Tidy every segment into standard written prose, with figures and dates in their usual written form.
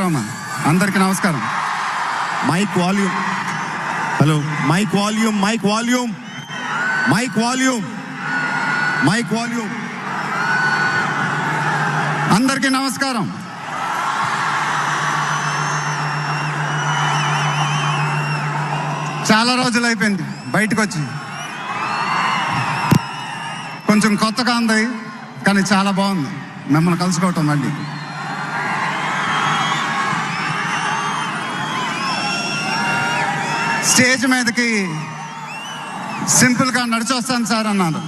అమ్మా. అందరికీ నమస్కారం. Mic volume. Hello, mic volume, mic volume, mic volume, mic volume. అందరికీ నమస్కారం. చాలా రోజులు అయిపోయింది బయటకు వచ్చి. కొంచెం కొత్తగా ఉంది, కానీ చాలా బాగుంది మిమ్మల్ని కలుసుకోవటం. మళ్ళీ స్టేజ్ మీదకి సింపుల్గా నడిచి వస్తాను సార్ అన్నారు.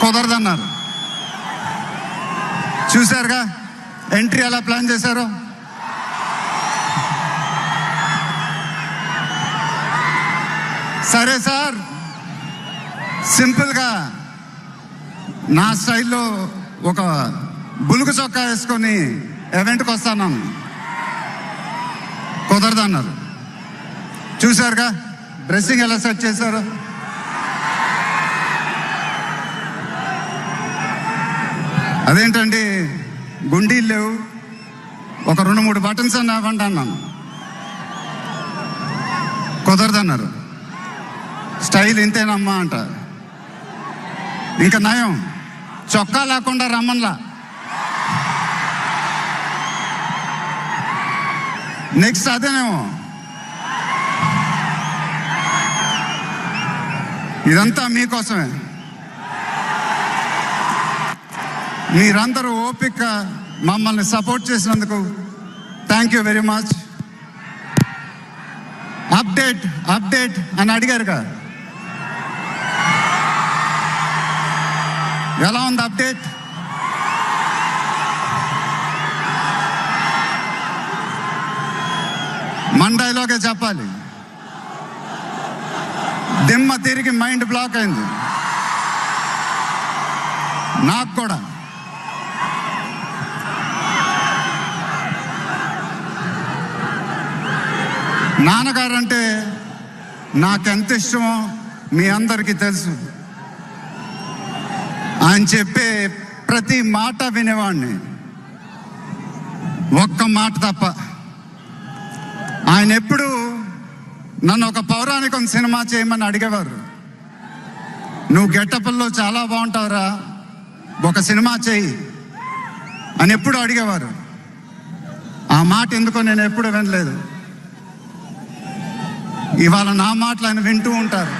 కుదరదన్నారు. చూశారుగా ఎంట్రీ ఎలా ప్లాన్ చేశారో. సరే సార్, సింపుల్గా నా స్టైల్లో ఒక బులుగు చొక్కా వేసుకొని ఈవెంట్కి వస్తాను. కుదరదన్నారు. చూశారుగా డ్రెస్సింగ్ ఎలా సెట్ చేశారు. అదేంటండి గుండీలు లేవు, ఒక 2-3 బటన్స్ అని ఇవ్వండి అన్నాను. కుదరదన్నారు. స్టైల్ ఇంతేనమ్మా అంట. ఇంకా నయం, చొక్కా లేకుండా రమ్మన్లా. నెక్స్ట్ అదేనేమో. ఇదంతా మీకోసమే. మీరందరూ ఓపిక మమ్మల్ని సపోర్ట్ చేసినందుకు thank you very much. Update update అని అడిగారుగా, ఎలా ఉంది అప్డేట్? మండైలోకే చెప్పాలి. దిమ్మ తిరిగి మైండ్ బ్లాక్ అయింది నాకు కూడా. నాన్నగారంటే నాకెంత ఇష్టమో మీ అందరికీ తెలుసు. ఆయన చెప్పే ప్రతి మాట వినేవాడిని, ఒక్క మాట తప్ప. ఆయన ఎప్పుడు నన్ను ఒక పౌరాణికం సినిమా చేయమని అడిగేవారు. నువ్వు గెటప్ల్లో చాలా బాగుంటావురా, ఒక సినిమా చేయి అని ఎప్పుడు అడిగేవారు. ఆ మాట ఎందుకో నేను ఎప్పుడు వినలేదు. ఇవాళ నా మాటలు ఆయన వింటూ ఉంటారు.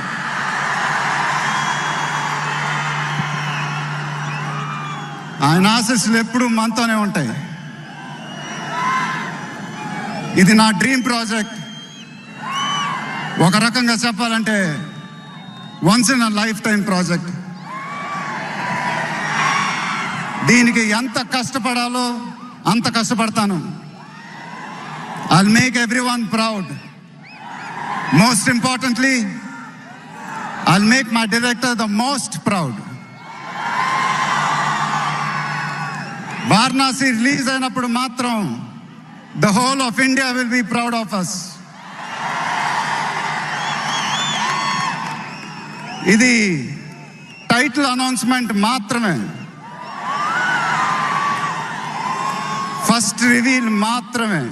ఆయన ఆశీస్సులు ఎప్పుడూ మనతోనే ఉంటాయి. ఇది నా డ్రీమ్ ప్రాజెక్ట్. ఒక రకంగా చెప్పాలంటే once in a lifetime project. దీనికి ఎంత కష్టపడాలో అంత కష్టపడతాను. I'll make everyone proud. Most importantly I'll make my director the most proud. Varanasi release అయినప్పుడు మాత్రం the whole of India will be proud of us. ఇది టైటిల్ అనౌన్స్మెంట్ మాత్రమే, first reveal మాత్రమే.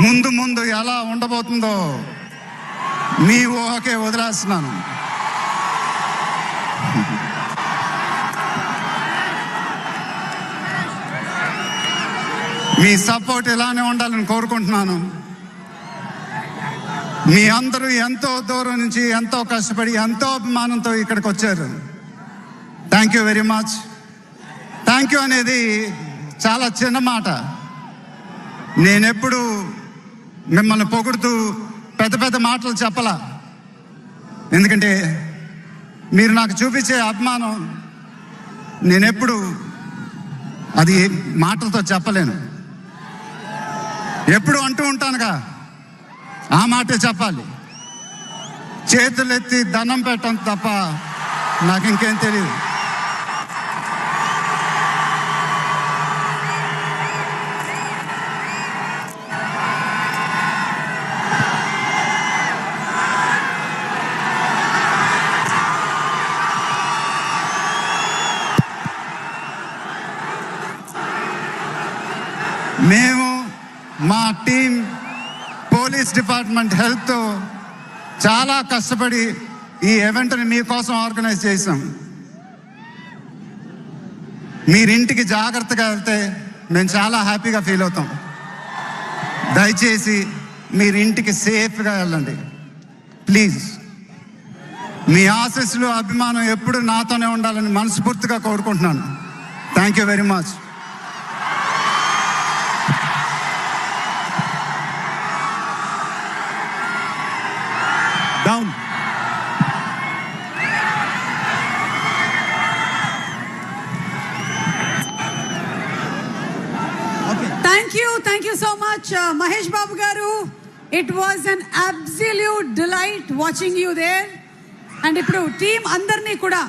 ముందు ముందు ఎలా ఉండబోతుందో మీ ఊహకే వదిలేస్తున్నాను. మీ సపోర్ట్ ఇలానే ఉండాలని కోరుకుంటున్నాను. మీ అందరూ ఎంతో దూరం నుంచి ఎంతో కష్టపడి ఎంతో అభిమానంతో ఇక్కడికి వచ్చారు. Thank you very much. Thank you అనేది చాలా చిన్న మాట. నేనెప్పుడు మిమ్మల్ని పొగుడుతూ పెద్ద పెద్ద మాటలు చెప్పలా. ఎందుకంటే మీరు నాకు చూపించే అభిమానం నేనెప్పుడు అది మాటలతో చెప్పలేను. ఎప్పుడు అంటూ ఉంటానుగా, ఆ మాటే చెప్పాలి. చేతులెత్తి దండం పెట్టడం తప్ప నాకు ఇంకేం తెలియదు. మా టీం, పోలీస్ డిపార్ట్మెంట్, హెల్త్ చాలా కష్టపడి ఈ ఈవెంట్ని మీకోసం ఆర్గనైజ్ చేసాం. మీరింటికి జాగ్రత్తగా వెళ్తే మేము చాలా హ్యాపీగా ఫీల్ అవుతాం. దయచేసి మీరింటికి సేఫ్గా వెళ్ళండి ప్లీజ్. మీ ఆశీస్సులు, అభిమానం ఎప్పుడు నాతోనే ఉండాలని మనస్ఫూర్తిగా కోరుకుంటున్నాను. Thank you very much. Down. Thank you so much, Mahesh Babu garu. It was an absolute delight watching you there. And ఇప్పుడు టీం అందరినీ కూడా